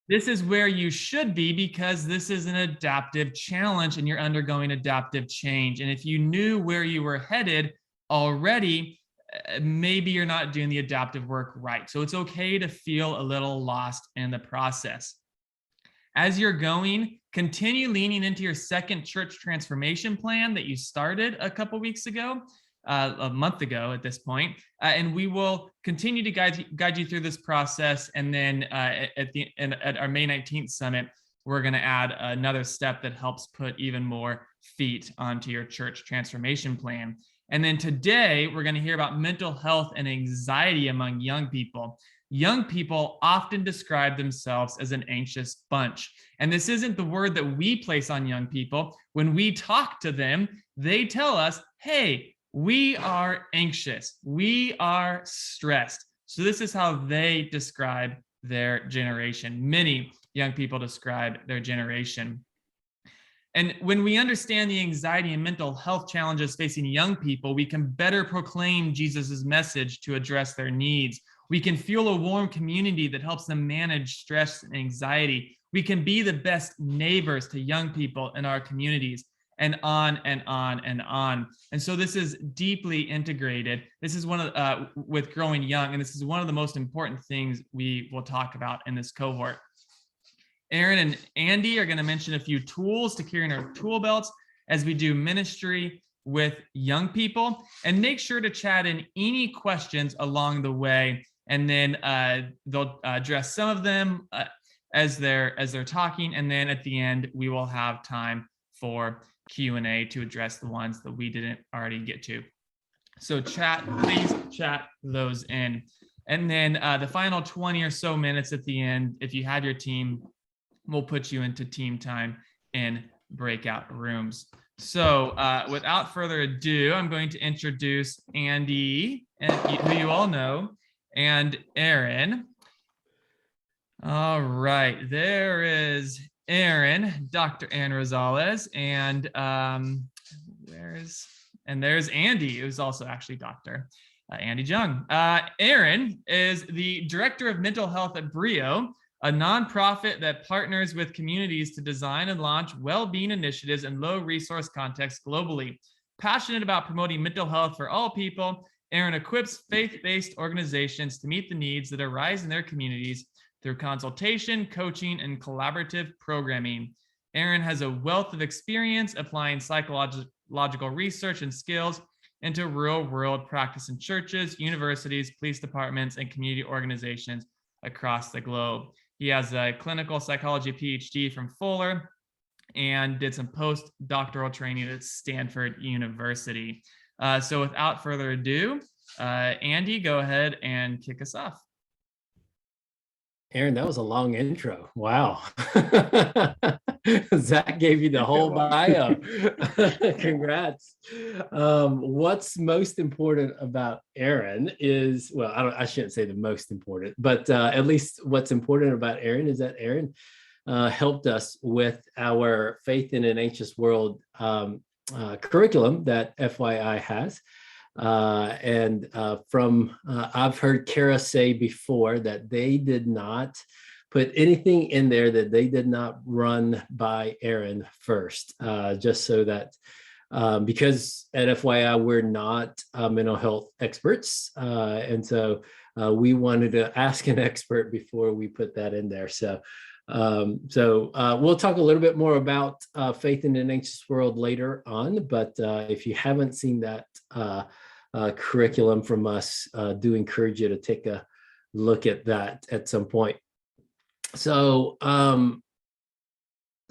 this is where you should be because this is an adaptive challenge and you're undergoing adaptive change. And if you knew where you were headed already, maybe you're not doing the adaptive work right. So it's okay to feel a little lost in the process. As you're going, continue leaning into your second church transformation plan that you started a couple weeks ago, a month ago at this point, and we will continue to guide you through this process. And then at our May 19th summit, we're going to add another step that helps put even more feet onto your church transformation plan. And then today, we're going to hear about mental health and anxiety among young people. Young people often describe themselves as an anxious bunch. And this isn't the word that we place on young people. When we talk to them, they tell us, hey, we are anxious, we are stressed. So this is how they describe their generation. Many young people describe their generation. And when we understand the anxiety and mental health challenges facing young people, we can better proclaim Jesus's message to address their needs. We can feel a warm community that helps them manage stress and anxiety. We can be the best neighbors to young people in our communities, and on and on and on. And so this is deeply integrated. This is one of with growing young, and this is one of the most important things we will talk about in this cohort. Aaron and Andy are going to mention a few tools to carry in our tool belts as we do ministry with young people, and make sure to chat in any questions along the way, and then they'll address some of them as they're talking, and then at the end we will have time for Q&A to address the ones that we didn't already get to. So please chat those in. And then the final 20 or so minutes at the end, if you have your team, we'll put you into team time in breakout rooms. So without further ado, I'm going to introduce Andy, who you all know, and Aaron. All right, there is Aaron, Dr. Aaron Rosales, and there's Andy, who's also actually Dr. Andy Jung. Aaron is the Director of Mental Health at Brio, a nonprofit that partners with communities to design and launch well-being initiatives in low-resource contexts globally. Passionate about promoting mental health for all people, Aaron equips faith-based organizations to meet the needs that arise in their communities through consultation, coaching, and collaborative programming. Aaron has a wealth of experience applying psychological research and skills into real-world practice in churches, universities, police departments, and community organizations across the globe. He has a clinical psychology PhD from Fuller and did some postdoctoral training at Stanford University. So without further ado, Andy, go ahead and kick us off. Aaron, that was a long intro. Wow. Zach gave you the whole bio. Congrats. What's most important about Aaron is, well, I shouldn't say the most important, but at least what's important about Aaron is that Aaron helped us with our Faith in an Anxious World curriculum that FYI has. I've heard Kara say before that they did not put anything in there that they did not run by Aaron first, just so that because at FYI we're not mental health experts, and so we wanted to ask an expert before we put that in there. So we'll talk a little bit more about Faith in an Anxious World later on, but if you haven't seen that curriculum from us, do encourage you to take a look at that at some point. So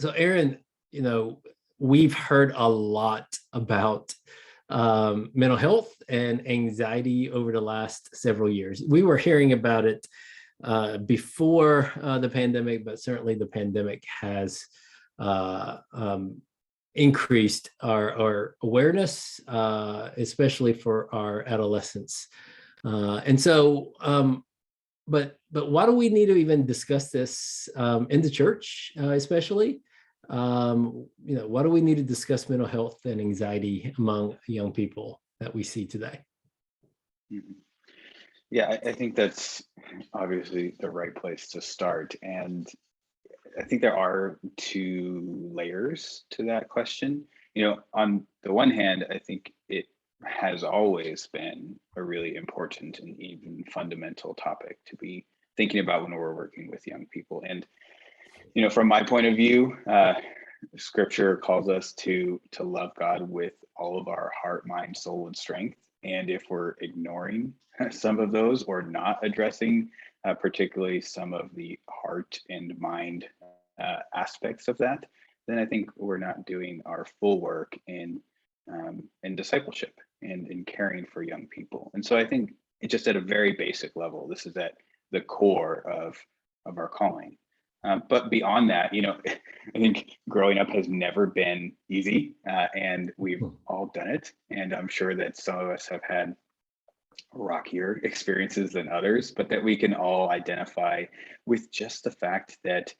Aaron, we've heard a lot about mental health and anxiety over the last several years. We were hearing about it before the pandemic, but certainly the pandemic has increased our awareness, especially for our adolescents. But why do we need to even discuss this in the church, especially? Why do we need to discuss mental health and anxiety among young people that we see today? Yeah, I think that's obviously the right place to start. And I think there are two layers to that question. On the one hand, I think it has always been a really important and even fundamental topic to be thinking about when we're working with young people. And from my point of view, Scripture calls us to love God with all of our heart, mind, soul, and strength. And if we're ignoring some of those or not addressing, particularly some of the heart and mind aspects of that, then I think we're not doing our full work in discipleship and in caring for young people. And so I think it just at a very basic level, this is at the core of our calling. But beyond that, I think growing up has never been easy, and we've all done it. And I'm sure that some of us have had rockier experiences than others, but that we can all identify with just the fact that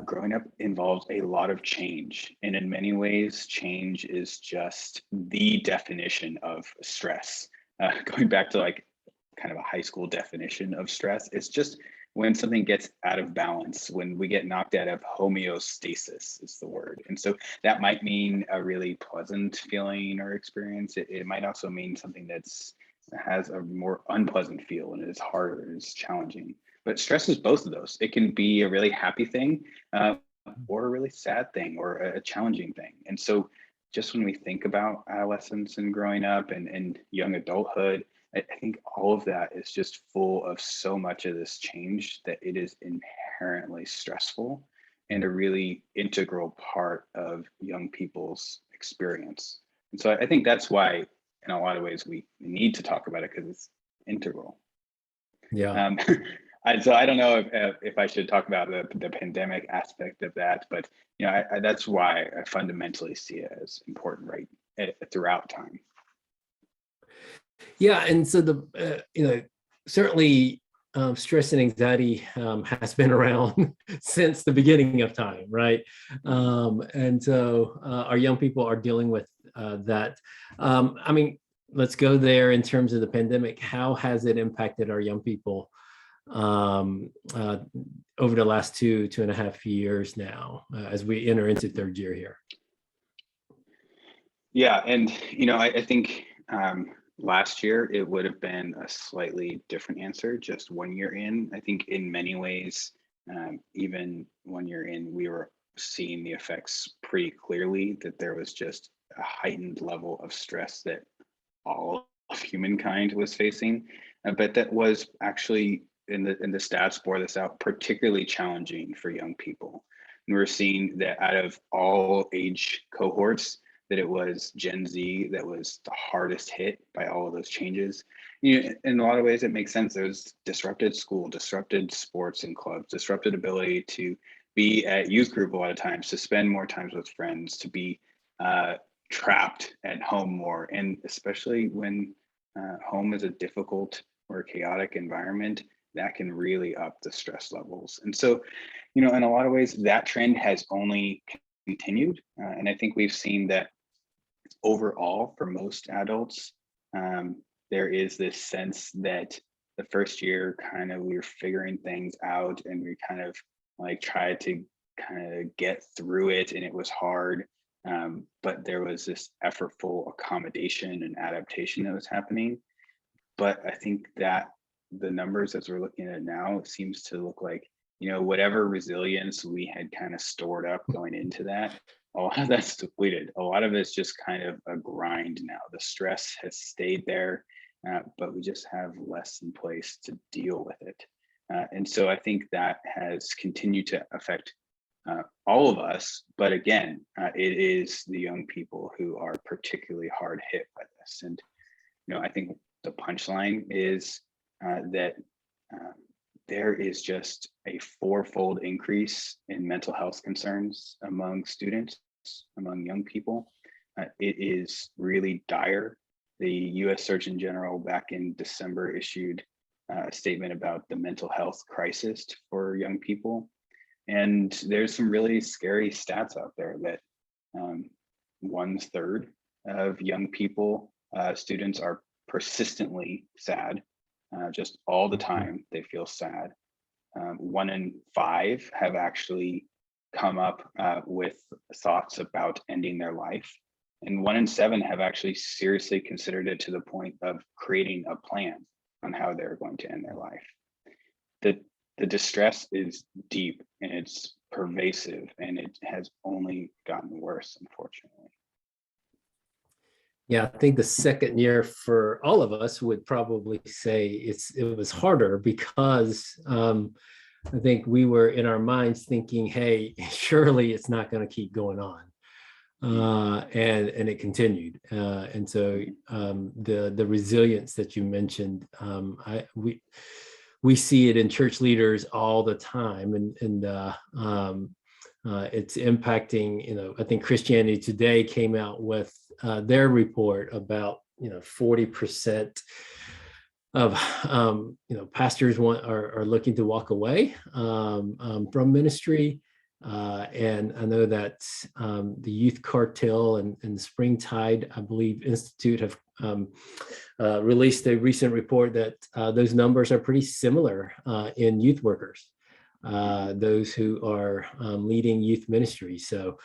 growing up involves a lot of change. And in many ways, change is just the definition of stress. Going back to like kind of a high school definition of stress, it's just when something gets out of balance, when we get knocked out of homeostasis is the word. And so that might mean a really pleasant feeling or experience. It might also mean something has a more unpleasant feel and it's harder and it's challenging. But stress is both of those. It can be a really happy thing or a really sad thing or a challenging thing. And so just when we think about adolescence and growing up and young adulthood, I think all of that is just full of so much of this change that it is inherently stressful and a really integral part of young people's experience. And so I think that's why, in a lot of ways, we need to talk about it because it's integral. Yeah. So I don't know if I should talk about the pandemic aspect of that, but that's why I fundamentally see it as important throughout time. Yeah, and so certainly stress and anxiety has been around since the beginning of time, right? And so our young people are dealing with that. I mean, let's go there in terms of the pandemic. How has it impacted our young people over the last 2.5 years now, as we enter into third year here? Yeah, and I think last year it would have been a slightly different answer just 1 year in. I think in many ways, even 1 year in, we were seeing the effects pretty clearly, that there was just a heightened level of stress that all of humankind was facing, but that was actually, in the stats bore this out, particularly challenging for young people. And we're seeing that out of all age cohorts, that it was Gen Z that was the hardest hit by all of those changes. In a lot of ways, it makes sense. There's disrupted school, disrupted sports and clubs, disrupted ability to be at youth group a lot of times, to spend more times with friends, to be trapped at home more. And especially when home is a difficult or chaotic environment, that can really up the stress levels. And so, in a lot of ways, that trend has only continued. And I think we've seen that overall, for most adults, there is this sense that the first year kind of we were figuring things out and we kind of like tried to kind of get through it, and it was hard. But there was this effortful accommodation and adaptation that was happening. But I think that the numbers as we're looking at it now, it seems to look like, whatever resilience we had kind of stored up going into that, a lot of that's depleted. A lot of it's just kind of a grind now. The stress has stayed there, but we just have less in place to deal with it. And so I think that has continued to affect all of us. But again, it is the young people who are particularly hard hit by this. And, I think the punchline is that there is just a fourfold increase in mental health concerns among students, among young people. It is really dire. The US Surgeon General back in December issued a statement about the mental health crisis for young people. And there's some really scary stats out there that 1/3 of young people, students, are persistently sad. Just all the time they feel sad. 1 in 5 have actually come up with thoughts about ending their life. And 1 in 7 have actually seriously considered it to the point of creating a plan on how they're going to end their life. The distress is deep and it's pervasive, and it has only gotten worse, unfortunately. Yeah, I think the second year for all of us would probably say it was harder because I think we were in our minds thinking, hey, surely it's not going to keep going on. And it continued. And so the resilience that you mentioned, we see it in church leaders all the time, and it's impacting. I think Christianity Today came out with their report about 40% of pastors are looking to walk away from ministry. And I know that the Youth Cartel and the Springtide, I believe, Institute have released a recent report that those numbers are pretty similar in youth workers, those who are leading youth ministry. So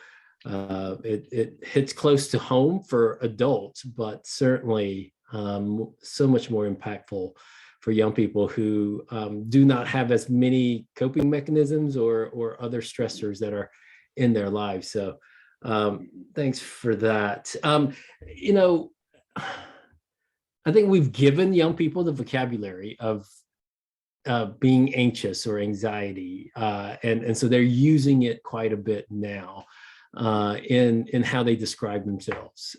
it hits close to home for adults, but certainly so much more impactful for young people who do not have as many coping mechanisms or other stressors that are in their lives. So thanks for that. I think we've given young people the vocabulary of being anxious or anxiety, and so they're using it quite a bit now in how they describe themselves.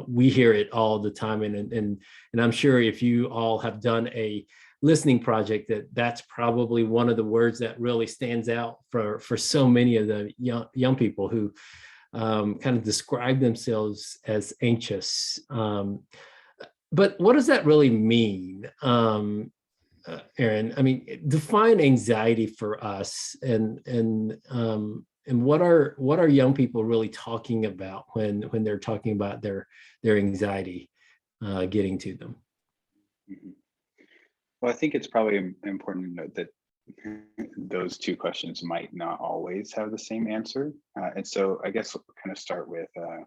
We hear it all the time, and I'm sure if you all have done a listening project, that's probably one of the words that really stands out for so many of the young people who kind of describe themselves as anxious. But what does that really mean, Aaron? I mean, define anxiety for us, and what are young people really talking about when they're talking about their anxiety getting to them? Mhm. Well, I think it's probably important to note that those two questions might not always have the same answer. And so I guess we'll kind of start with a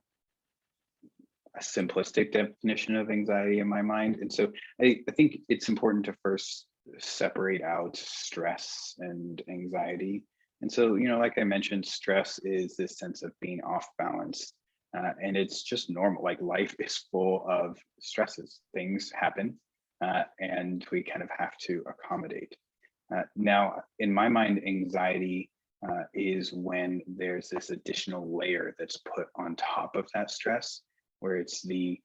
simplistic definition of anxiety in my mind. And so I think it's important to first separate out stress and anxiety. And so, like I mentioned, stress is this sense of being off balance. And it's just normal. Like, life is full of stresses. Things happen, and we kind of have to accommodate. Now, in my mind, anxiety is when there's this additional layer that's put on top of that stress, where it's the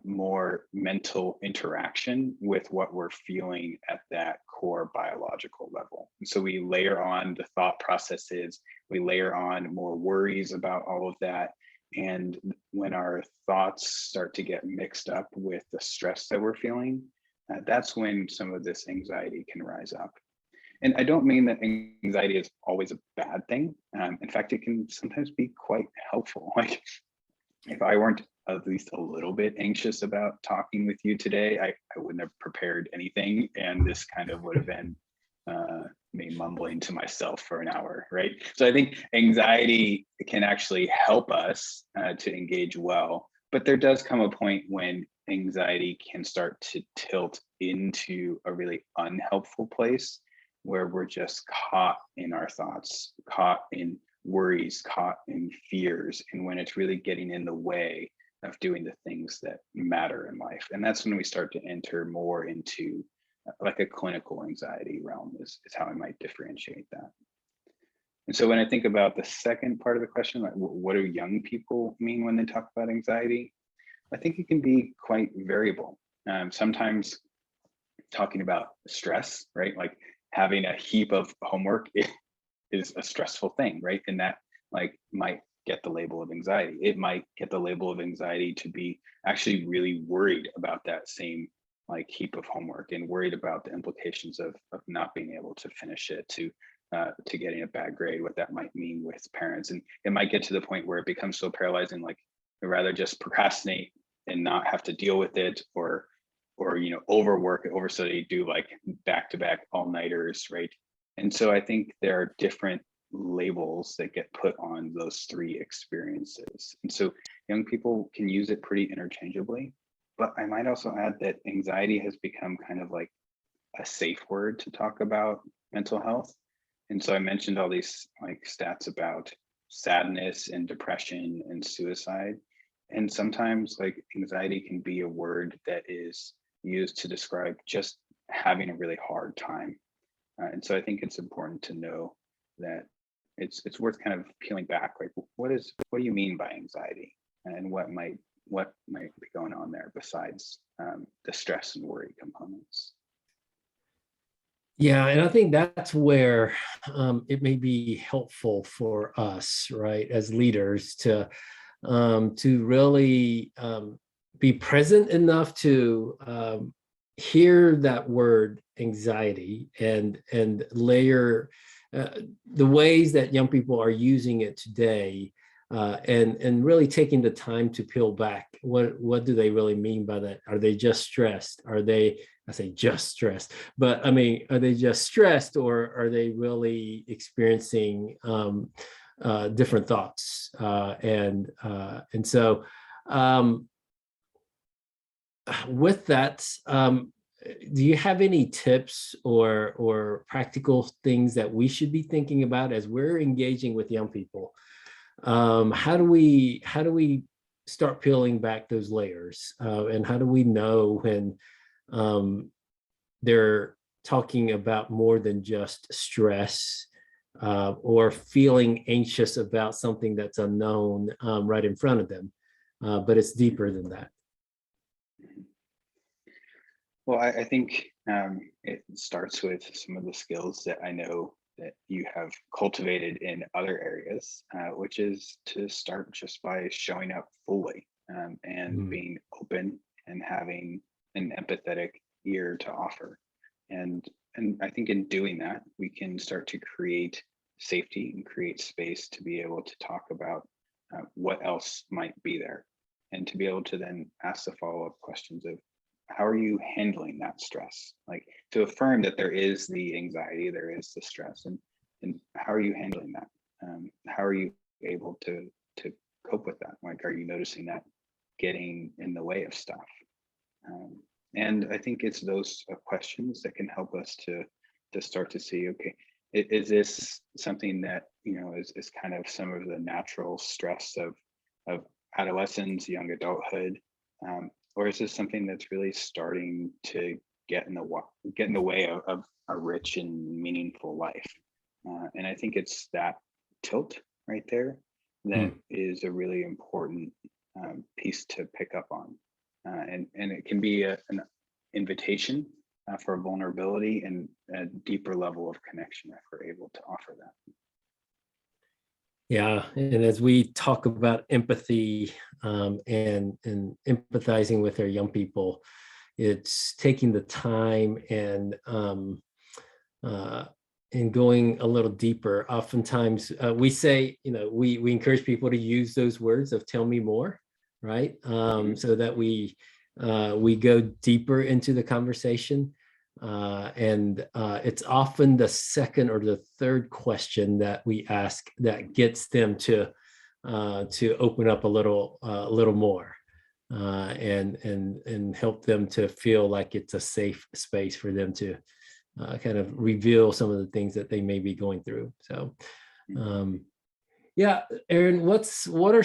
more mental interaction with what we're feeling at that core biological level. And so we layer on the thought processes, we layer on more worries about all of that. And when our thoughts start to get mixed up with the stress that we're feeling, that's when some of this anxiety can rise up. And I don't mean that anxiety is always a bad thing. In fact, it can sometimes be quite helpful. Like, if I weren't at least a little bit anxious about talking with you today, I wouldn't have prepared anything. And this kind of would have been me mumbling to myself for an hour, right? So I think anxiety can actually help us to engage well. But there does come a point when anxiety can start to tilt into a really unhelpful place, where we're just caught in our thoughts, caught in worries, caught in fears, and when it's really getting in the way of doing the things that matter in life. And that's when we start to enter more into like a clinical anxiety realm is how I might differentiate that. And so when I think about the second part of the question, like what do young people mean when they talk about anxiety? I think it can be quite variable. Sometimes talking about stress, right? Like having a heap of homework is a stressful thing, right? And that like might get the label of anxiety. It might get the label of anxiety to be actually really worried about that same like heap of homework, and worried about the implications of not being able to finish it, to getting a bad grade, what that might mean with parents. And it might get to the point where it becomes so paralyzing, like I'd rather just procrastinate and not have to deal with it, or overwork, overstudy, do like back-to-back all-nighters, right? And so I think there are different labels that get put on those three experiences. And so young people can use it pretty interchangeably. But I might also add that anxiety has become kind of like a safe word to talk about mental health. And so I mentioned all these like stats about sadness and depression and suicide. And sometimes like anxiety can be a word that is used to describe just having a really hard time. And so I think it's important to know that it's worth kind of peeling back. Like, what do you mean by anxiety, and what might be going on there besides the stress and worry components? Yeah, and I think that's where it may be helpful for us, right, as leaders to really be present enough to hear that word anxiety and layer the ways that young people are using it today, and really taking the time to peel back. What do they really mean by that? Are they just stressed? Are they, I say just stressed, but I mean, are they just stressed, or are they really experiencing different thoughts? And so with that, do you have any tips or practical things that we should be thinking about as we're engaging with young people? How do we start peeling back those layers, and how do we know when they're talking about more than just stress, or feeling anxious about something that's unknown right in front of them, but it's deeper than that? Well, I think it starts with some of the skills that I know that you have cultivated in other areas, which is to start just by showing up fully, and Mm. being open and having an empathetic ear to offer. And I think in doing that, we can start to create safety and create space to be able to talk about what else might be there, and to be able to then ask the follow-up questions of, how are you handling that stress? Like, to affirm that there is the anxiety, there is the stress, and how are you handling that? How are you able to cope with that? Like, are you noticing that getting in the way of stuff? And I think it's those questions that can help us to start to see, okay, is this something that, you know, is kind of some of the natural stress of adolescence, young adulthood, or is this something that's really starting to get in the way of a rich and meaningful life? And I think it's that tilt right there that is a really important piece to pick up on, and it can be an invitation for vulnerability and a deeper level of connection if we're able to offer that. Yeah, and as we talk about empathy, and empathizing with our young people, it's taking the time and going a little deeper. Oftentimes, we say, you know, we encourage people to use those words of "tell me more," right? So that we go deeper into the conversation. And it's often the second or the third question that we ask that gets them to open up a little more, and help them to feel like it's a safe space for them to kind of reveal some of the things that they may be going through. So, yeah, Aaron, what are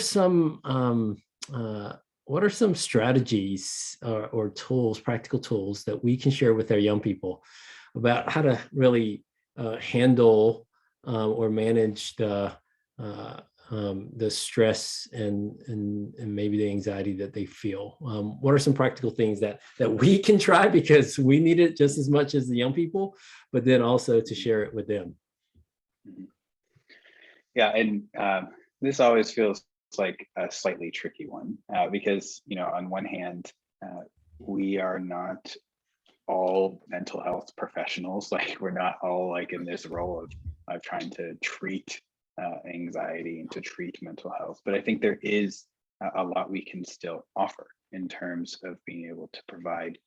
some strategies or tools, practical tools that we can share with our young people about how to really handle or manage the stress and maybe the anxiety that they feel? What are some practical things that we can try, because we need it just as much as the young people, but then also to share it with them? Yeah, and this always feels like a slightly tricky one, because, you know, on one hand, we are not all mental health professionals. Like, we're not all like in this role of trying to treat anxiety and to treat mental health. But I think there is a lot we can still offer in terms of being able to provide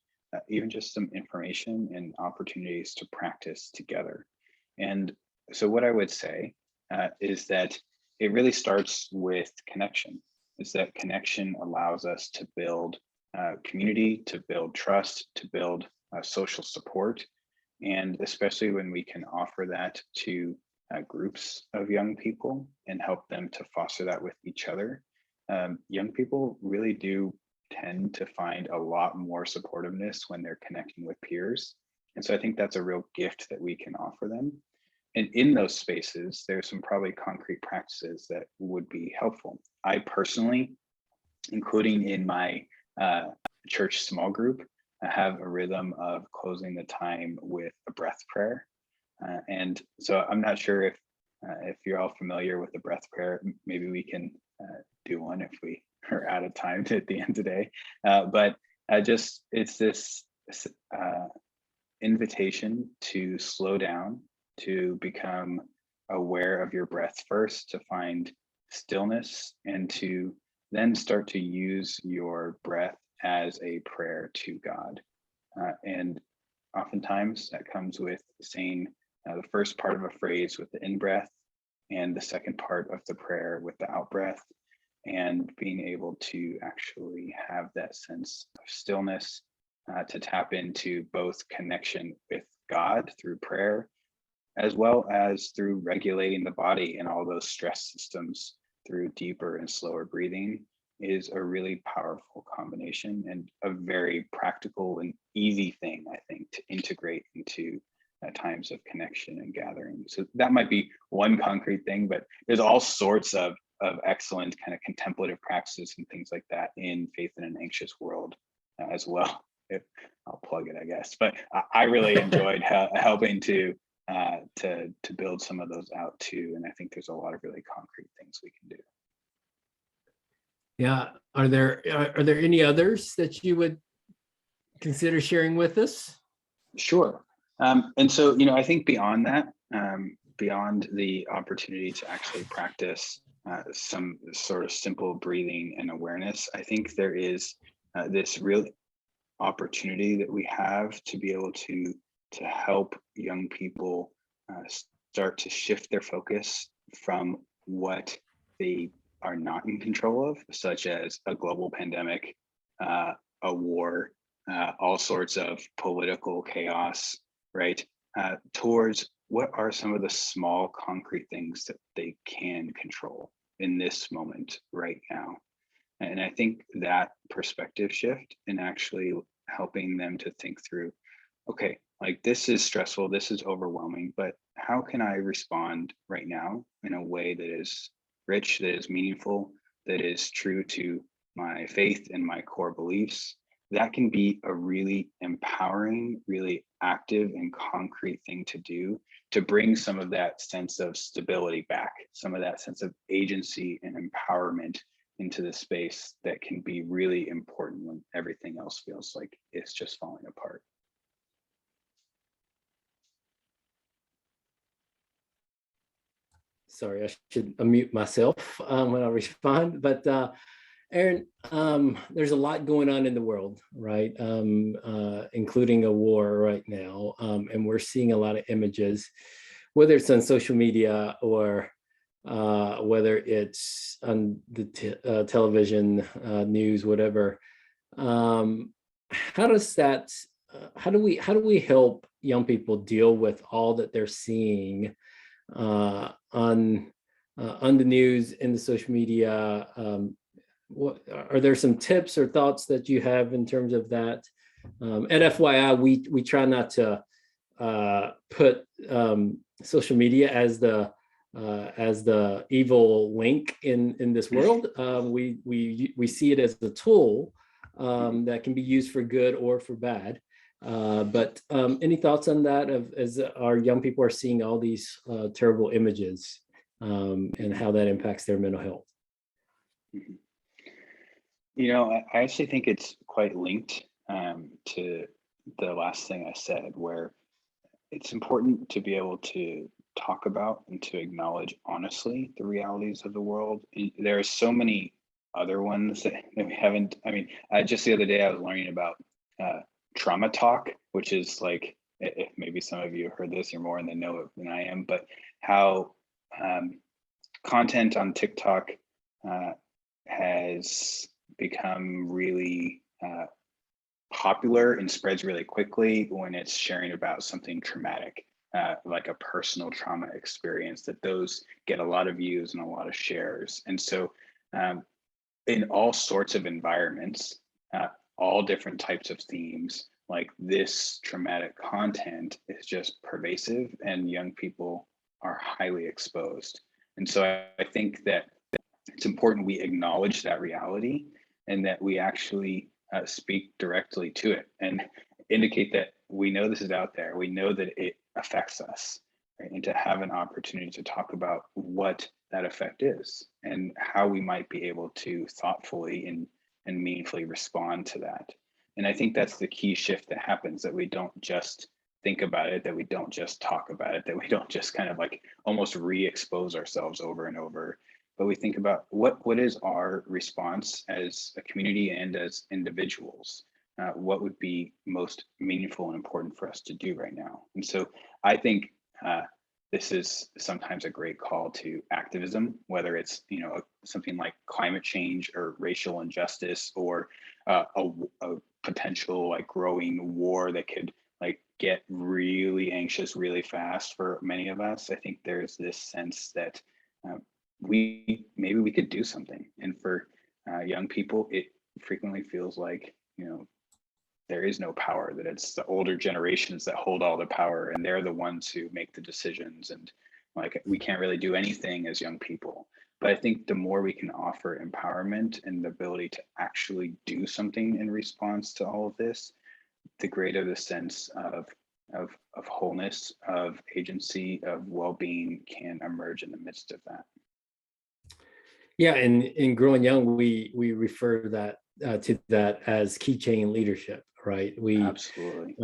even just some information and opportunities to practice together. And so what I would say is that it really starts with connection. Is that connection allows us to build community, to build trust, to build social support. And especially when we can offer that to groups of young people and help them to foster that with each other, young people really do tend to find a lot more supportiveness when they're connecting with peers. And so I think that's a real gift that we can offer them. And in those spaces, there's some probably concrete practices that would be helpful. I personally, including in my church small group, I have a rhythm of closing the time with a breath prayer. And so I'm not sure if you're all familiar with the breath prayer. Maybe we can do one if we are out of time at the end of the day. But just it's this invitation to slow down, to become aware of your breath first, to find stillness, and to then start to use your breath as a prayer to God. And oftentimes that comes with saying the first part of a phrase with the in breath and the second part of the prayer with the out breath, and being able to actually have that sense of stillness to tap into both connection with God through prayer, as well as through regulating the body and all those stress systems through deeper and slower breathing, is a really powerful combination and a very practical and easy thing, I think, to integrate into times of connection and gathering. So that might be one concrete thing, but there's all sorts of excellent kind of contemplative practices and things like that in Faith in an Anxious World as well. If I'll plug it, I guess. But I really enjoyed helping to build some of those out too. And I think there's a lot of really concrete things we can do. Yeah. Are there any others that you would consider sharing with us? Sure. And so, I think beyond that, beyond the opportunity to actually practice some sort of simple breathing and awareness, I think there is this real opportunity that we have to be able to help young people start to shift their focus from what they are not in control of, such as a global pandemic, a war, all sorts of political chaos, right? Towards what are some of the small concrete things that they can control in this moment right now. And I think that perspective shift and actually helping them to think through, okay, like this is stressful, this is overwhelming, but how can I respond right now in a way that is rich, that is meaningful, that is true to my faith and my core beliefs? That can be a really empowering, really active and concrete thing to do to bring some of that sense of stability back, some of that sense of agency and empowerment into the space that can be really important when everything else feels like it's just falling apart. Sorry, I should unmute myself when I respond. But Aaron, there's a lot going on in the world, right? Including a war right now. And we're seeing a lot of images, whether it's on social media or whether it's on the television, news, whatever. How does that? How do we help young people deal with all that they're seeing on the news, in the social media? What are there some tips or thoughts that you have in terms of that? And FYI, we try not to put social media as the evil link in this world. We see it as a tool that can be used for good or for bad. But any thoughts on that, as our young people are seeing all these terrible images and how that impacts their mental health? I actually think it's quite linked to the last thing I said, where it's important to be able to talk about and to acknowledge honestly the realities of the world. There are so many other ones that we haven't. I mean, just the other day I was learning about trauma talk, which is like if maybe some of you have heard this, you're more in the know than I am, but how content on TikTok has become really popular and spreads really quickly when it's sharing about something traumatic, like a personal trauma experience, that those get a lot of views and a lot of shares. And so in all sorts of environments, all different types of themes, like this traumatic content is just pervasive and young people are highly exposed. And so I think that it's important we acknowledge that reality and that we actually speak directly to it and indicate that we know this is out there. We know that it affects us, right? And to have an opportunity to talk about what that effect is and how we might be able to thoughtfully and meaningfully respond to that. And I think that's the key shift that happens, that we don't just think about it, that we don't just talk about it, that we don't just kind of like almost re-expose ourselves over and over, but we think about what is our response as a community and as individuals. What would be most meaningful and important for us to do right now? And so I think this is sometimes a great call to activism, whether it's something like climate change or racial injustice, or a potential like growing war that could like get really anxious really fast for many of us. I think there's this sense that maybe we could do something, and for young people, it frequently feels like there is no power, that it's the older generations that hold all the power and they're the ones who make the decisions, and like we can't really do anything as young people. But I think the more we can offer empowerment and the ability to actually do something in response to all of this, the greater the sense of wholeness, of agency, of well-being can emerge in the midst of that. Yeah, and in Growing Young, we refer that to that as keychain leadership, right? Absolutely.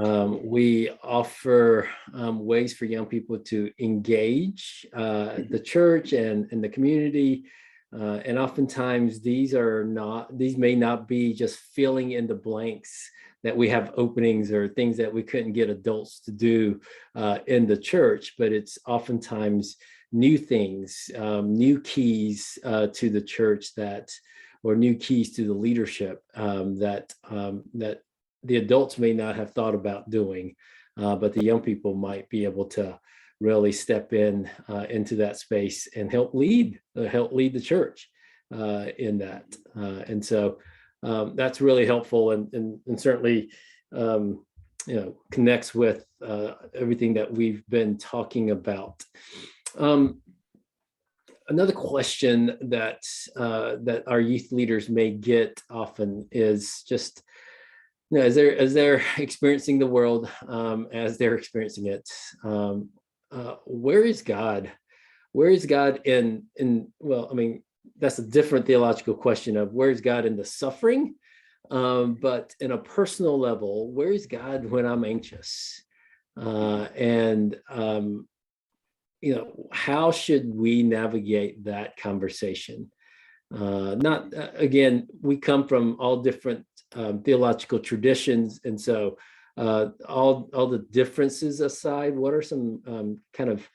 We offer ways for young people to engage the church and the community, and oftentimes these may not be just filling in the blanks that we have openings or things that we couldn't get adults to do in the church, but it's oftentimes new things, new keys to the church or new keys to the leadership that the adults may not have thought about doing, but the young people might be able to really step into that space and help lead the church in that. And so that's really helpful, and certainly connects with everything that we've been talking about. Another question that our youth leaders may get often is just, as they're experiencing the world as they're experiencing it, where is God? Where is God in? Well, I mean, that's a different theological question of where is God in the suffering, but in a personal level, where is God when I'm anxious? How should we navigate that conversation? Again, we come from all different theological traditions, and so all the differences aside, what are some kind of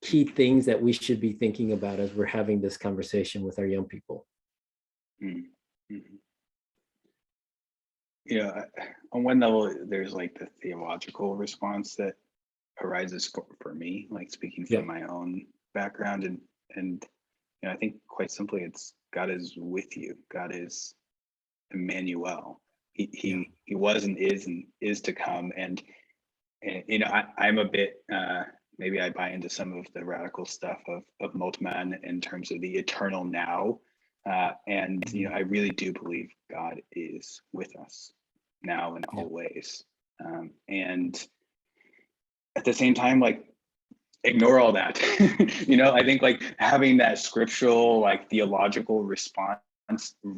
key things that we should be thinking about as we're having this conversation with our young people? Mm-hmm. On one level, there's like the theological response that arises for me, like speaking from my own background, and I think quite simply, it's God is with you. God is Emmanuel. He was and is to come, and I'm a bit maybe I buy into some of the radical stuff of Moltmann in terms of the eternal now, and I really do believe God is with us now and always, and at the same time, like, ignore all that. I think like having that scriptural, like theological response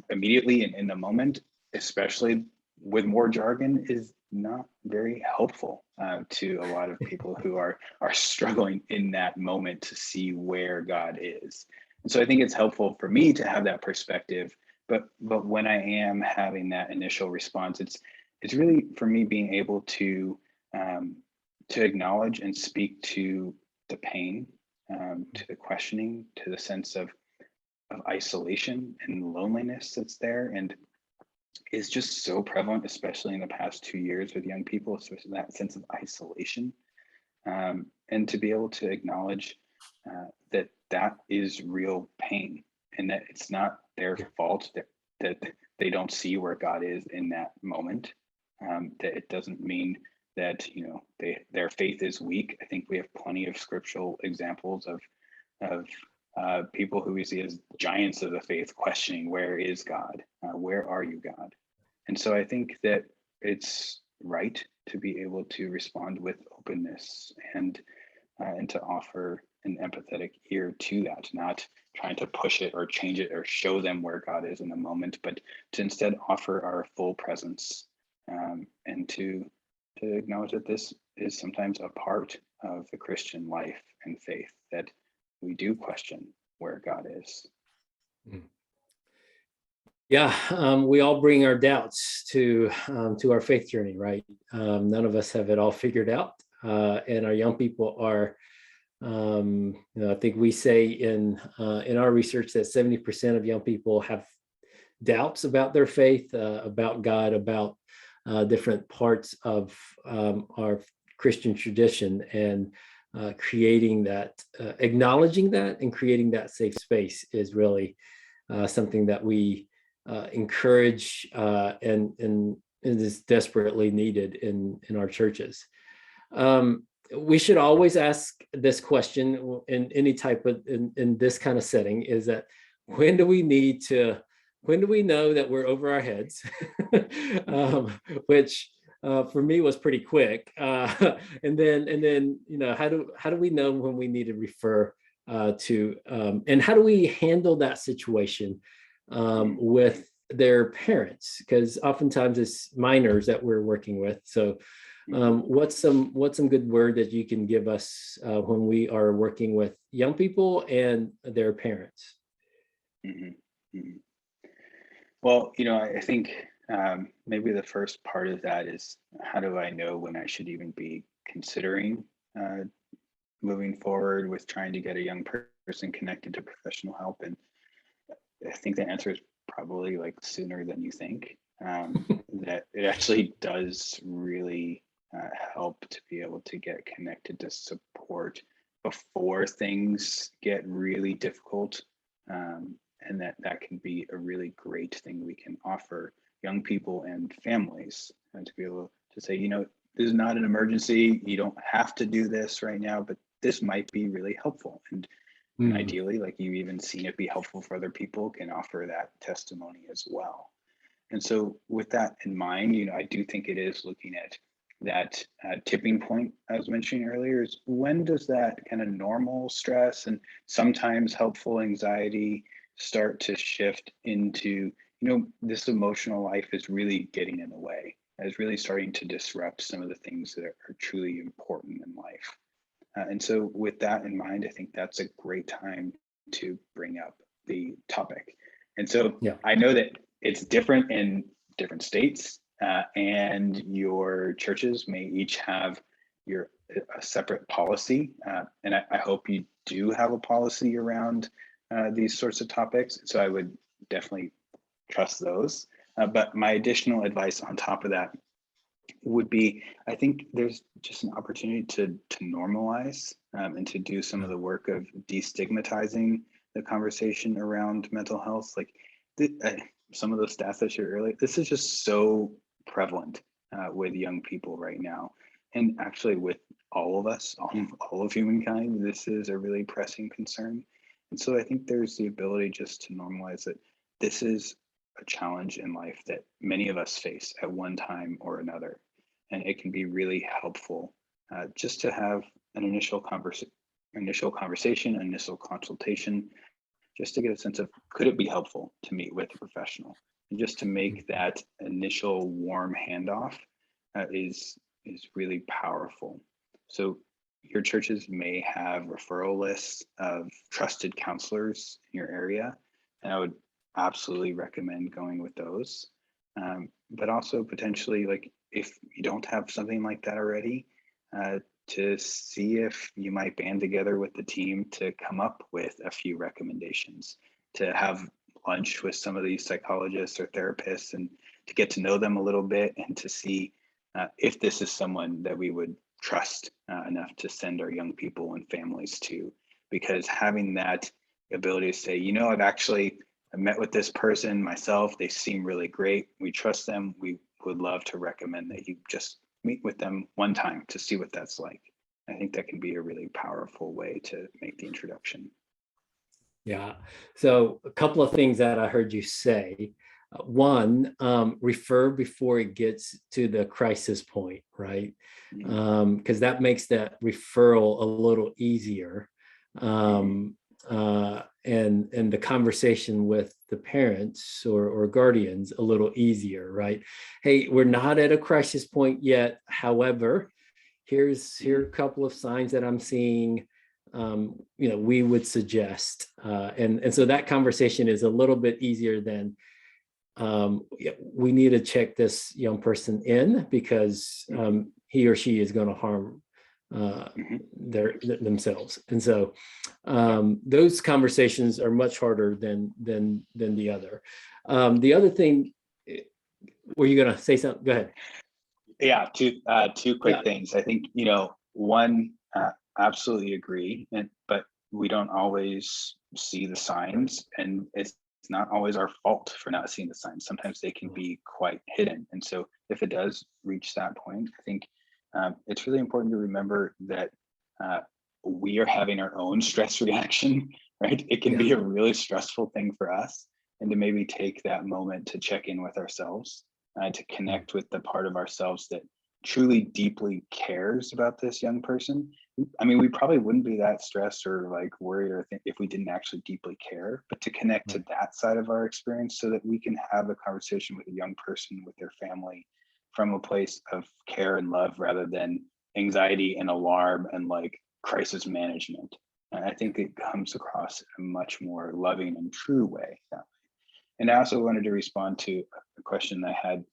immediately and in the moment, especially with more jargon, is not very helpful to a lot of people who are struggling in that moment to see where God is. And so I think it's helpful for me to have that perspective, but when I am having that initial response, it's really for me being able to to acknowledge and speak to the pain, to the questioning, to the sense of isolation and loneliness that's there, and is just so prevalent, especially in the past 2 years with young people, especially that sense of isolation. And to be able to acknowledge that that is real pain, and that it's not their fault that they don't see where God is in that moment. That it doesn't mean that their faith is weak. I think we have plenty of scriptural examples of people who we see as giants of the faith questioning, where is God? Where are you, God? And so I think that it's right to be able to respond with openness and to offer an empathetic ear to that, not trying to push it or change it or show them where God is in the moment, but to instead offer our full presence, and to acknowledge that this is sometimes a part of the Christian life and faith, that we do question where God is. Yeah, we all bring our doubts to our faith journey, right? None of us have it all figured out, and our young people are. I think we say in our research that 70% of young people have doubts about their faith, about God, about different parts of our Christian tradition, and creating that, acknowledging that, and creating that safe space is really something that we encourage, and is desperately needed in our churches. We should always ask this question in any type of in this kind of setting, is that when do we know that we're over our heads? Which for me was pretty quick. And then how do we know when we need to refer to, and how do we handle that situation with their parents? Because oftentimes it's minors that we're working with. So what's some good word that you can give us when we are working with young people and their parents? Mm-hmm. Mm-hmm. Well, I think maybe the first part of that is, how do I know when I should even be considering moving forward with trying to get a young person connected to professional help? And I think the answer is probably like sooner than you think. That it actually does really help to be able to get connected to support before things get really difficult. And that can be a really great thing we can offer young people and families, and to be able to say, this is not an emergency. You don't have to do this right now, but this might be really helpful. And ideally, like you've even seen it be helpful for other people, can offer that testimony as well. And so with that in mind, I do think it is looking at that tipping point I was mentioning earlier, is when does that kind of normal stress and sometimes helpful anxiety start to shift into, this emotional life is really getting in the way, is really starting to disrupt some of the things that are truly important in life. And so with that in mind, I think that's a great time to bring up the topic. And so I know that it's different in different states, and your churches may each have a separate policy. And I hope you do have a policy around these sorts of topics. So I would definitely trust those. But my additional advice on top of that would be, I think there's just an opportunity to normalize and to do some of the work of destigmatizing the conversation around mental health. Like some of those stats I shared earlier, this is just so prevalent with young people right now. And actually with all of us, all of humankind, this is a really pressing concern. And so I think there's the ability just to normalize that this is a challenge in life that many of us face at one time or another. And it can be really helpful just to have an initial conversation, initial consultation, just to get a sense of, could it be helpful to meet with a professional? And just to make that initial warm handoff is really powerful. So your churches may have referral lists of trusted counselors in your area, and I would absolutely recommend going with those. But also potentially, like if you don't have something like that already, to see if you might band together with the team to come up with a few recommendations, to have lunch with some of these psychologists or therapists and to get to know them a little bit and to see if this is someone that we would trust enough to send our young people and families to. Because having that ability to say, I met with this person myself, they seem really great, we trust them, we would love to recommend that you just meet with them one time to see what that's like. I think that can be a really powerful way to make the introduction. Yeah. So a couple of things that I heard you say. One, refer before it gets to the crisis point, right? Because that makes that referral a little easier. And the conversation with the parents or guardians a little easier, right? Hey, we're not at a crisis point yet. However, here are a couple of signs that I'm seeing. We would suggest, and so that conversation is a little bit easier than we need to check this young person in because he or she is going to harm themselves. And so those conversations are much harder than the other. The other thing, were you going to say something? Go ahead. Yeah, two quick things. I think, one, absolutely agree, but we don't always see the signs, and it's not always our fault for not seeing the signs. Sometimes they can be quite hidden. And so if it does reach that point, I think it's really important to remember that we are having our own stress reaction, right? It can be a really stressful thing for us, and to maybe take that moment to check in with ourselves, to connect with the part of ourselves that truly deeply cares about this young person. I mean, we probably wouldn't be that stressed or like worried or think if we didn't actually deeply care, but to connect to that side of our experience so that we can have a conversation with a young person, with their family, from a place of care and love rather than anxiety and alarm and like crisis management. And I think it comes across in a much more loving and true way. And I also wanted to respond to a question I had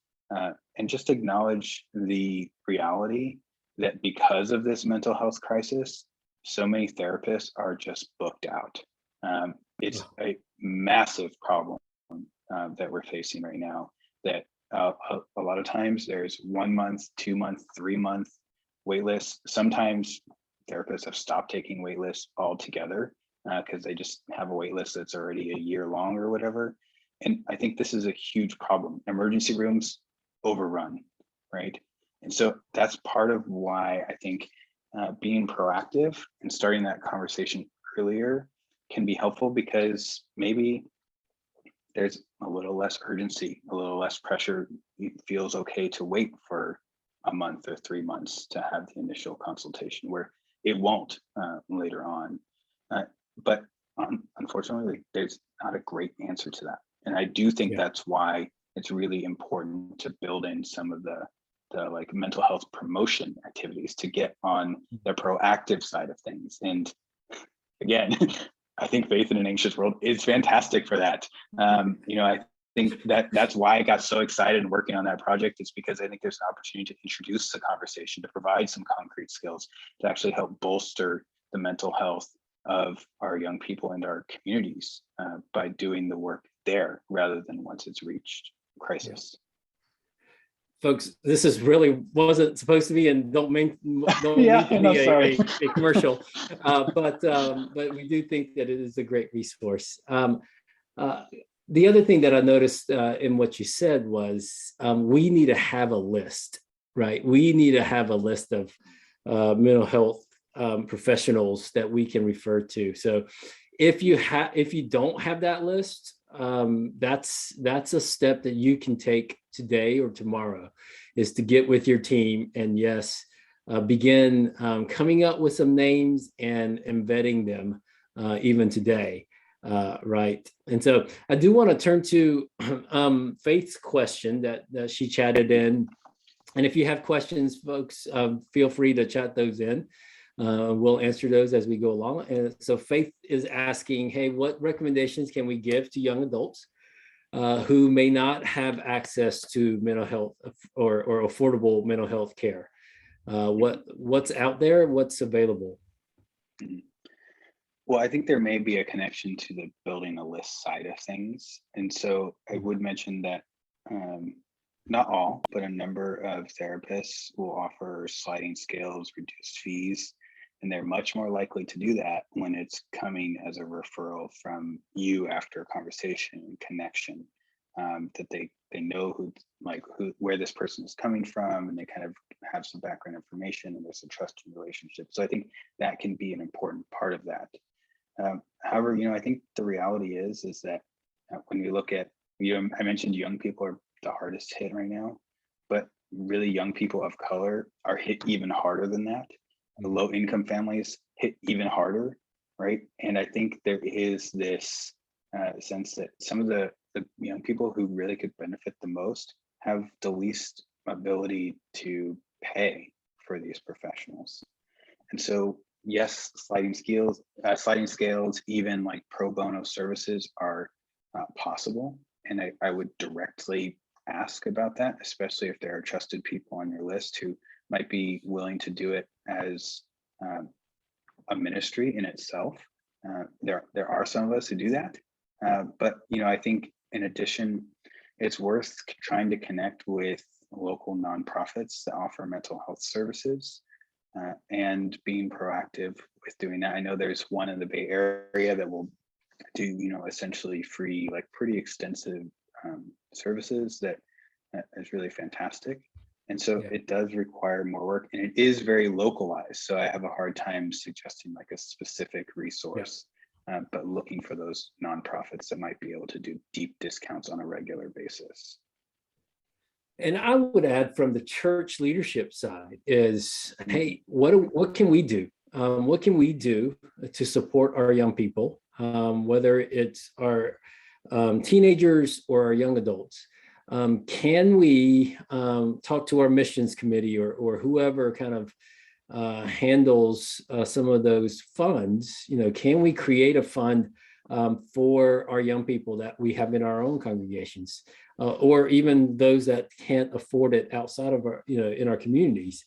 and just acknowledge the reality that because of this mental health crisis, so many therapists are just booked out. It's a massive problem that we're facing right now, that a lot of times there's 1 month, 2 month, 3 month wait lists. Sometimes therapists have stopped taking wait lists altogether because they just have a wait list that's already a year long or whatever. And I think this is a huge problem. Emergency rooms overrun, right? And so that's part of why I think being proactive and starting that conversation earlier can be helpful, because maybe there's a little less urgency, a little less pressure. It feels okay to wait for a month or 3 months to have the initial consultation, where it won't later on. But unfortunately, there's not a great answer to that. And I do think that's why it's really important to build in some of the like mental health promotion activities to get on the proactive side of things. And again, I think Faith in an Anxious World is fantastic for that. I think that's why I got so excited working on that project, is because I think there's an opportunity to introduce the conversation, to provide some concrete skills to actually help bolster the mental health of our young people and our communities by doing the work there rather than once it's reached crisis. Folks, this is really wasn't supposed to be, and don't mean to be a commercial, but we do think that it is a great resource. The other thing that I noticed in what you said was we need to have a list, right? We need to have a list of mental health professionals that we can refer to. So if you don't have that list, that's a step that you can take today or tomorrow, is to get with your team and begin coming up with some names and embedding them even today, right? And so I do want to turn to Faith's question that she chatted in. And if you have questions, folks, feel free to chat those in. We'll answer those as we go along. And so Faith is asking, hey, what recommendations can we give to young adults who may not have access to mental health or affordable mental health care? what's out there, what's available. Mhm. Well, I think there may be a connection to the building a list side of things. And so I would mention that um, not all, but a number of therapists will offer sliding scales, reduced fees, and they're much more likely to do that when it's coming as a referral from you after a conversation and connection. That they know who where this person is coming from, and they kind of have some background information, and there's a trusting relationship. So I think that can be an important part of that. However, I think the reality is that when we look at, I mentioned young people are the hardest hit right now, but really young people of color are hit even harder than that. The low income families hit even harder, right? And I think there is this sense that some of the young people who really could benefit the most have the least ability to pay for these professionals. And so, yes, sliding scales, even like pro bono services are possible. And I would directly ask about that, especially if there are trusted people on your list who might be willing to do it as a ministry in itself. There are some of us who do that, but I think in addition, it's worth trying to connect with local nonprofits that offer mental health services and being proactive with doing that. I know there's one in the Bay Area that will do, essentially free, like pretty extensive services that is really fantastic. And so Yeah. it does require more work, and it is very localized. So I have a hard time suggesting like a specific resource, but looking for those nonprofits that might be able to do deep discounts on a regular basis. And I would add from the church leadership side is, hey, what can we do? What can we do to support our young people, whether it's our teenagers or our young adults? Can we talk to our missions committee or whoever kind of handles some of those funds? Can we create a fund for our young people that we have in our own congregations, or even those that can't afford it outside of our, in our communities,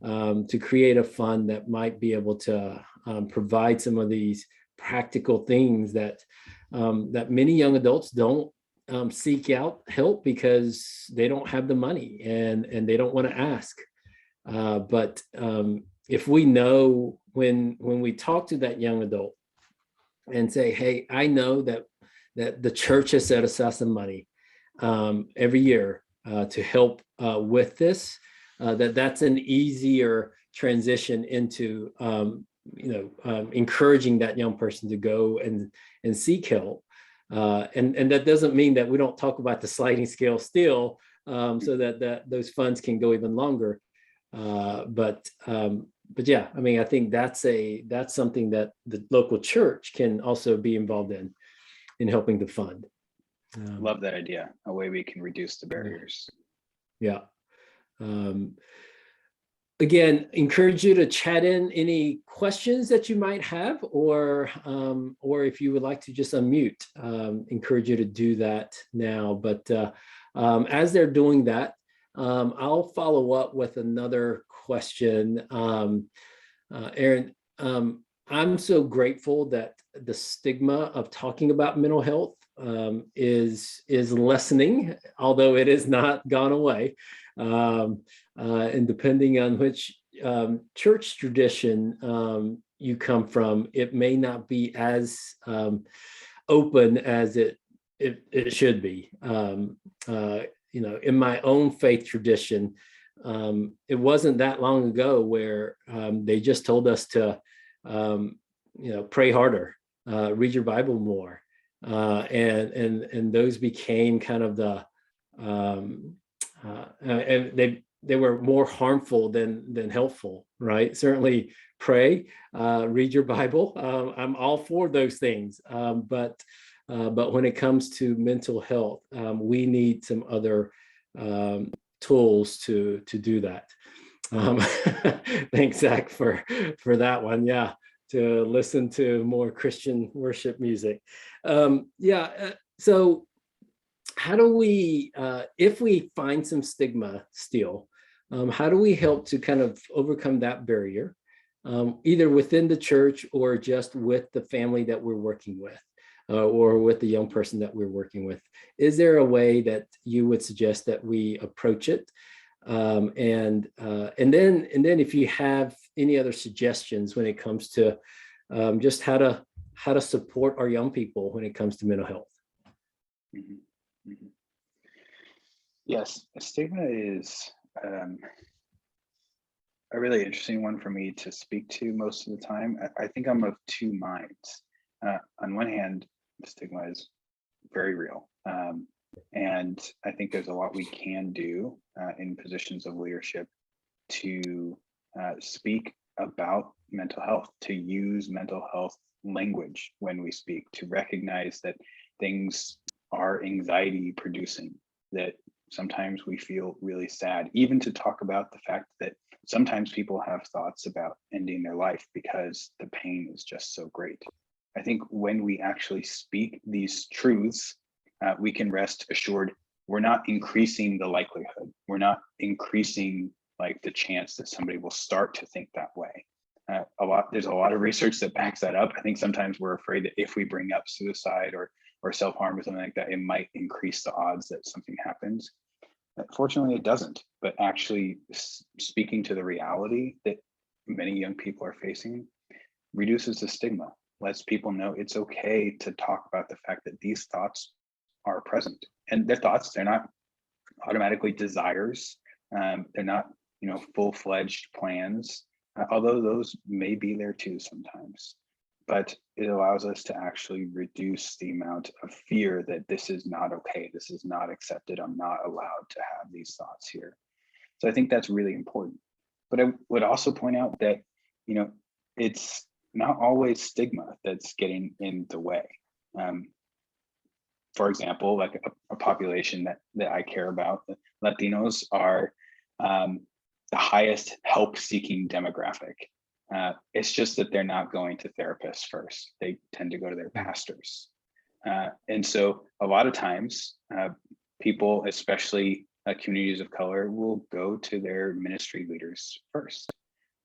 to create a fund that might be able to provide some of these practical things that many young adults don't seek out help because they don't have the money and they don't want to ask. But if we know when we talk to that young adult and say, hey, I know that the church has set aside some money every year to help with this, that's an easier transition into encouraging that young person to go and seek help. And that doesn't mean that we don't talk about the sliding scale still, so that those funds can go even longer. But yeah, I mean, I think that's something that the local church can also be involved in helping to fund. Love that idea. A way we can reduce the barriers. Yeah. Again, encourage you to chat in any questions that you might have, or if you would like to just unmute, encourage you to do that now. But as they're doing that, I'll follow up with another question. Aaron, I'm so grateful that the stigma of talking about mental health is lessening, although it has not gone away. And depending on which church tradition you come from, it may not be as open as it should be. In my own faith tradition, it wasn't that long ago where they just told us to, pray harder, read your Bible more, and those became kind of the and they were more harmful than helpful, right? Certainly pray, read your Bible. I'm all for those things, but when it comes to mental health, we need some other tools to do that. Thanks, Zach, for that one. Yeah, to listen to more Christian worship music. So how do we, if we find some stigma still, How do we help to kind of overcome that barrier, either within the church or just with the family that we're working with, or with the young person that we're working with? Is there a way that you would suggest that we approach it? And then if you have any other suggestions when it comes to just how to support our young people when it comes to mental health. Mhm, mhm. Yes, stigma is a really interesting one for me to speak to most of the time. I think I'm of two minds. On one hand, stigma is very real. And I think there's a lot we can do in positions of leadership to speak about mental health, to use mental health language when we speak, to recognize that things are anxiety producing, that sometimes we feel really sad, even to talk about the fact that sometimes people have thoughts about ending their life because the pain is just so great. I think when we actually speak these truths, we can rest assured we're not increasing the likelihood. We're not increasing like the chance that somebody will start to think that way. There's a lot of research that backs that up. I think sometimes we're afraid that if we bring up suicide or self-harm or something like that, it might increase the odds that something happens. Fortunately, it doesn't. But actually speaking to the reality that many young people are facing reduces the stigma, lets people know it's okay to talk about the fact that these thoughts are present. And they're thoughts, they're not automatically desires. They're not, full-fledged plans, although those may be there too sometimes. But it allows us to actually reduce the amount of fear that this is not okay, this is not accepted, I'm not allowed to have these thoughts here. So I think that's really important. But I would also point out that, it's not always stigma that's getting in the way. For example, like a population that I care about, Latinos are the highest help-seeking demographic. It's just that they're not going to therapists first. They tend to go to their pastors. And so a lot of times, people, especially communities of color, will go to their ministry leaders first.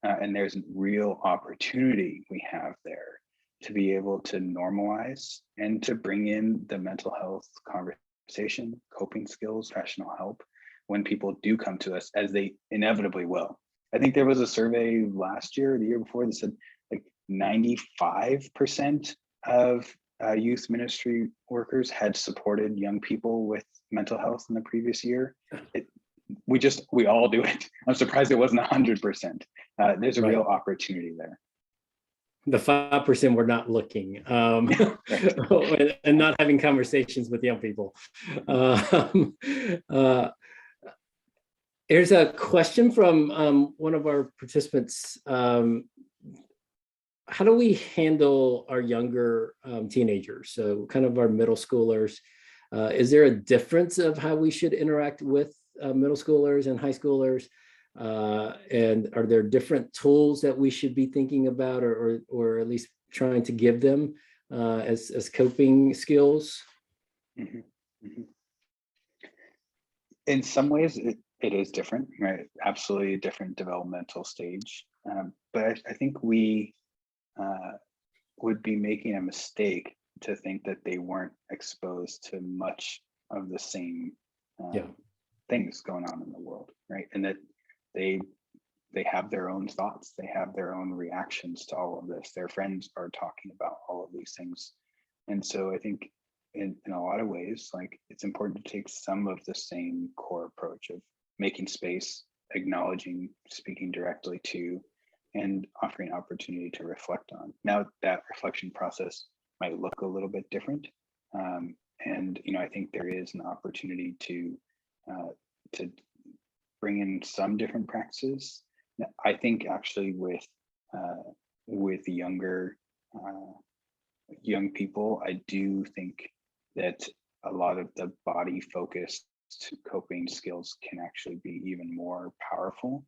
And there's real opportunity we have there to be able to normalize and to bring in the mental health conversation, coping skills, professional help when people do come to us, as they inevitably will. I think there was a survey last year, or the year before, that said like 95% of youth ministry workers had supported young people with mental health in the previous year. We all do it. I'm surprised it wasn't 100%. There's a real opportunity there. The 5% were not looking, and not having conversations with young people. Here's a question from one of our participants. How do we handle our younger teenagers? So kind of our middle schoolers. Is there a difference of how we should interact with middle schoolers and high schoolers? And are there different tools that we should be thinking about, or at least trying to give them as coping skills? Mm-hmm. Mm-hmm. In some ways, it is different, right? Absolutely a different developmental stage. But I think we would be making a mistake to think that they weren't exposed to much of the same things going on in the world, right? And that they have their own thoughts, they have their own reactions to all of this. Their friends are talking about all of these things. And so I think in a lot of ways, like, it's important to take some of the same core approach of making space, acknowledging, speaking directly to, and offering opportunity to reflect on. Now that reflection process might look a little bit different. And I think there is an opportunity to bring in some different practices. I think actually with younger young people, I do think that a lot of the body focused coping skills can actually be even more powerful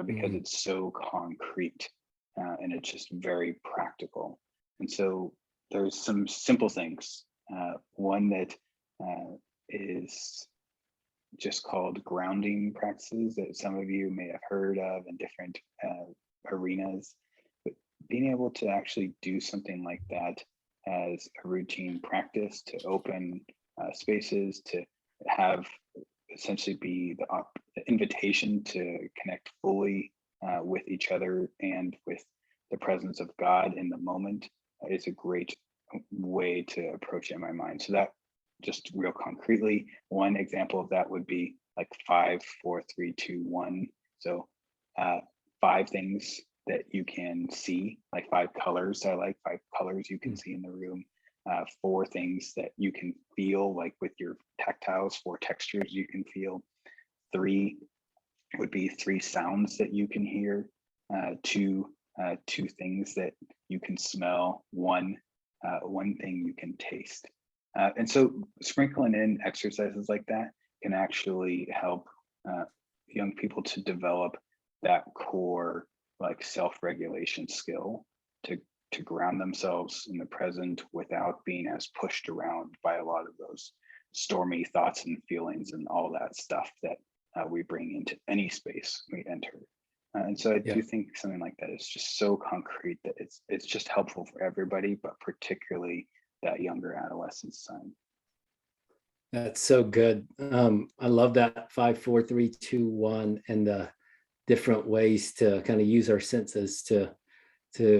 because it's so concrete and it's just very practical. And so there's some simple things. One that is just called grounding practices that some of you may have heard of in different arenas. But being able to actually do something like that as a routine practice to open spaces, to have essentially be the invitation to connect fully with each other and with the presence of God in the moment is a great way to approach it in my mind. So that just real concretely, one example of that would be like 5, 4, 3, 2, 1. So 5 things that you can see, like 5 colors. I like 5 colors you can see in the room. 4 things that you can feel, like with your tactiles, 4 textures you can feel. 3 would be 3 sounds that you can hear. 2 things that you can smell. 1 thing you can taste. And so sprinkling in exercises like that can actually help young people to develop that core like self-regulation skill to ground themselves in the present without being as pushed around by a lot of those stormy thoughts and feelings and all that stuff that we bring into any space we enter. And so I do think something like that is just so concrete that it's just helpful for everybody, but particularly that younger adolescence time. That's so good. I love that 5, 4, 3, 2, 1, and the different ways to kind of use our senses to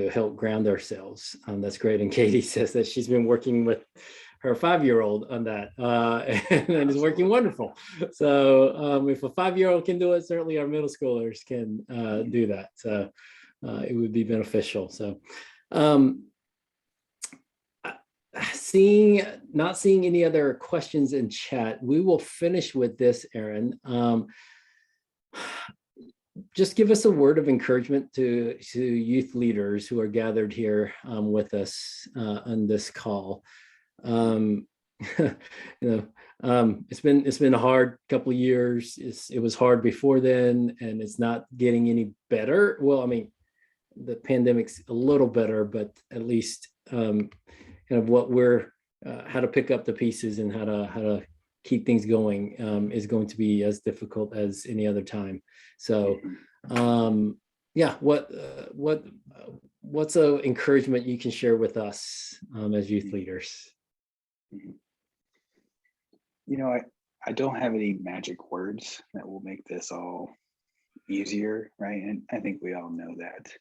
help ground ourselves. That's great. And Katie says that she's been working with her 5-year-old on that, and it's working wonderful. So if a 5-year-old can do it, certainly our middle schoolers can do that. So it would be beneficial. So not seeing any other questions in chat, we will finish with this, Aaron. Just give us a word of encouragement to youth leaders who are gathered here with us on this call. It's been a hard couple of years. It was hard before then, and it's not getting any better. Well, I mean, the pandemic's a little better, but at least kind of what we're how to pick up the pieces and how to keep things going is going to be as difficult as any other time. So what's an encouragement you can share with us as youth leaders? You know, I don't have any magic words that will make this all easier, right? And I think we all know that.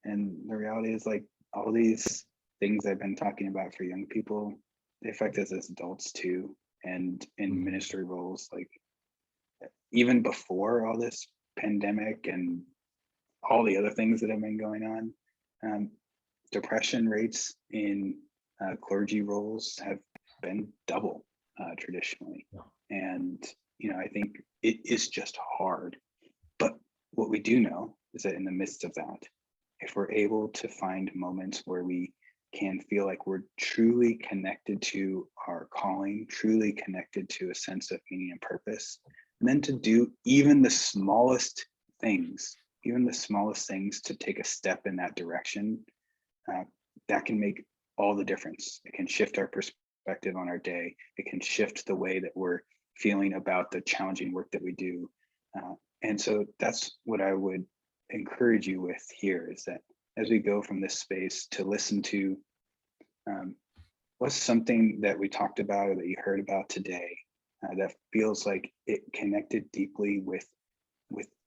And the reality is, like, all these things I've been talking about for young people, they affect us as adults too. And in ministry roles, like even before all this pandemic and all the other things that have been going on, depression rates in clergy roles have been double traditionally. And, you know, I think it is just hard. But what we do know is that in the midst of that, if we're able to find moments where we can feel like we're truly connected to our calling, truly connected to a sense of meaning and purpose, and then to do even the smallest things to take a step in that direction, that can make all the difference. It can shift our perspective on our day. It can shift the way that we're feeling about the challenging work that we do. And so that's what I would encourage you with here, is that as we go from this space to listen to what's something that we talked about or that you heard about today that feels like it connected deeply with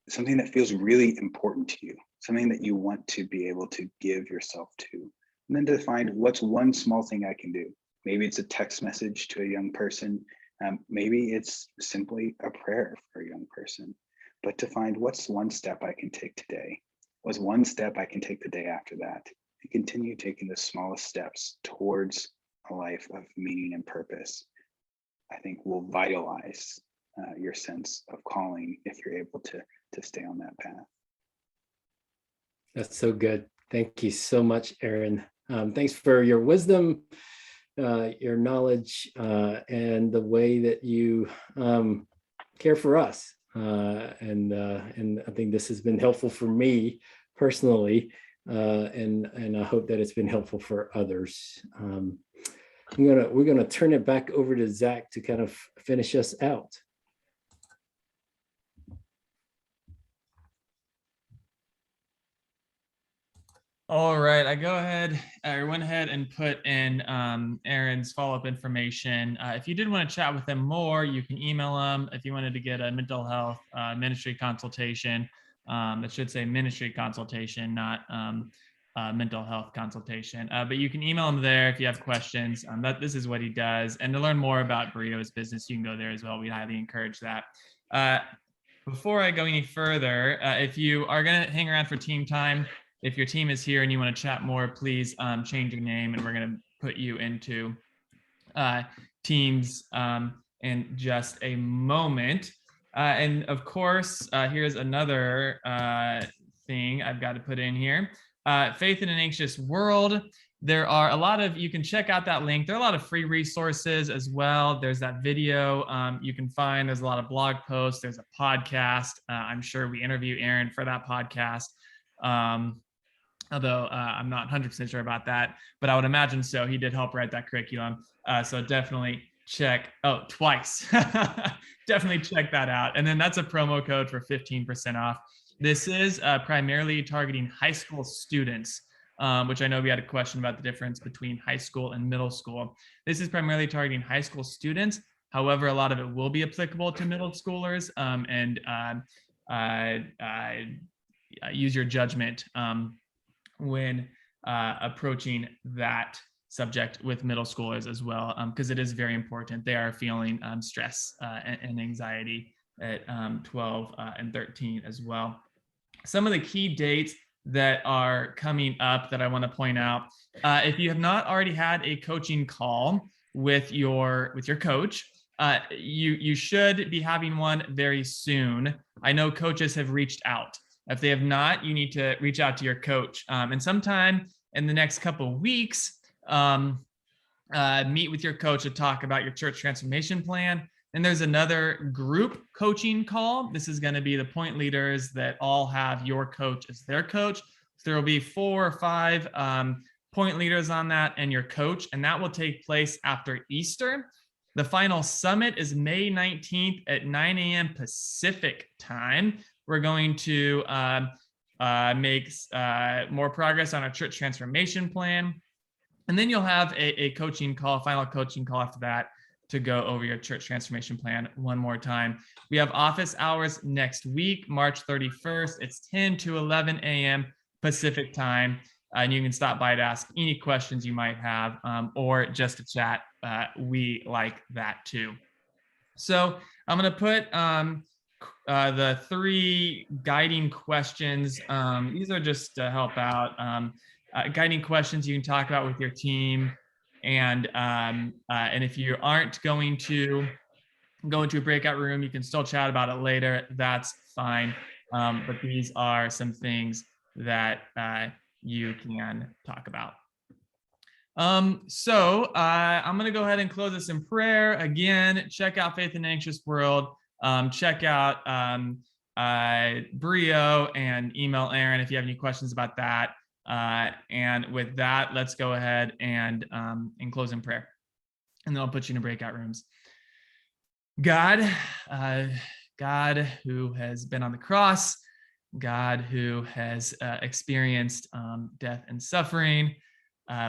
something that feels really important to you, something that you want to be able to give yourself to, and then to find what's one small thing I can do. Maybe it's a text message to a young person. Maybe it's simply a prayer for a young person, but to find what's one step I can take today, what's one step I can take the day after that, and continue taking the smallest steps towards a life of meaning and purpose, I think will vitalize your sense of calling if you're able to stay on that path. That's so good. Thank you so much, Aaron. Thanks for your wisdom, your knowledge, and the way that you care for us. And I think this has been helpful for me personally, and I hope that it's been helpful for others. We're gonna turn it back over to Zach to kind of finish us out. All right, I went ahead and put in Aaron's follow-up information. If you did want to chat with him more, you can email him. If you wanted to get a mental health ministry consultation, it should say ministry consultation, not mental health consultation. But you can email him there if you have questions. This is what he does. And to learn more about Burrito's business, you can go there as well. We highly encourage that. Before I go any further, if you are going to hang around for team time, if your team is here and you want to chat more, please change your name and we're going to put you into teams in just a moment. And of course, here's another thing I've got to put in here. Faith in an Anxious World. There are a lot of, you can check out that link. There are a lot of free resources as well. There's that video you can find. There's a lot of blog posts. There's a podcast. I'm sure we interview Aaron for that podcast. Although I'm not 100% sure about that, but I would imagine so. He did help write that curriculum. So definitely check, twice. Definitely check that out. And then that's a promo code for 15% off. This is primarily targeting high school students, which I know we had a question about the difference between high school and middle school. This is primarily targeting high school students. However, a lot of it will be applicable to middle schoolers, and use your judgment when approaching that subject with middle schoolers as well, because it is very important. They are feeling stress and anxiety at 12 and 13 as well. Some of the key dates that are coming up that I want to point out, if you have not already had a coaching call with your coach, you should be having one very soon. I know coaches have reached out. If they have not, you need to reach out to your coach. And sometime in the next couple of weeks, meet with your coach to talk about your church transformation plan. And there's another group coaching call. This is going to be the point leaders that all have your coach as their coach. So there will be 4 or 5 point leaders on that and your coach, and that will take place after Easter. The final summit is May 19th at 9 a.m. Pacific time. We're going to make more progress on our church transformation plan. And then you'll have a coaching call, final coaching call after that, to go over your church transformation plan one more time. We have office hours next week, March 31st. It's 10 to 11 a.m. Pacific time. And you can stop by to ask any questions you might have, or just to chat. We like that too. So I'm going to put the 3 guiding questions. These are just to help out. Guiding questions you can talk about with your team. And if you aren't going to go into a breakout room, you can still chat about it later. That's fine. But these are some things that you can talk about. So I'm going to go ahead and close this in prayer. Again, check out Faith in an Anxious World. Check out Brio and email Aaron if you have any questions about that. And with that, let's go ahead and close in prayer. And then I'll put you in breakout rooms. God who has been on the cross, God who has experienced death and suffering.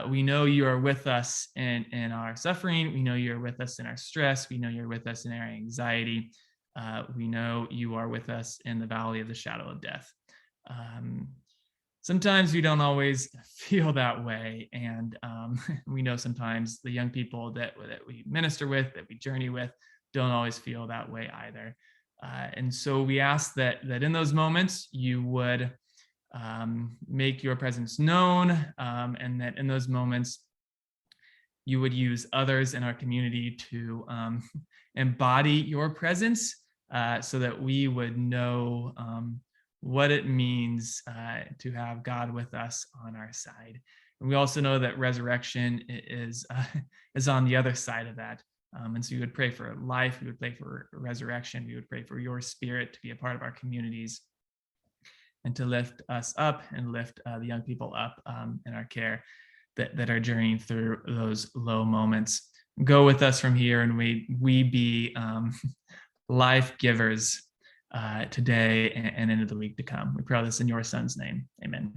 We know you are with us in our suffering. We know you are with us in our stress. We know you're with us in our anxiety. We know you are with us in the valley of the shadow of death. Sometimes we don't always feel that way. And we know sometimes the young people that we minister with, that we journey with, don't always feel that way either. And so we ask that in those moments you would make your presence known, and that in those moments you would use others in our community to embody your presence, so that we would know what it means to have God with us on our side. And we also know that resurrection is on the other side of that. And so we would pray for life, we would pray for resurrection, we would pray for your spirit to be a part of our communities and to lift us up and lift the young people up in our care that are journeying through those low moments. Go with us from here, and we be life givers today and into the week to come. We pray this in your son's name. Amen.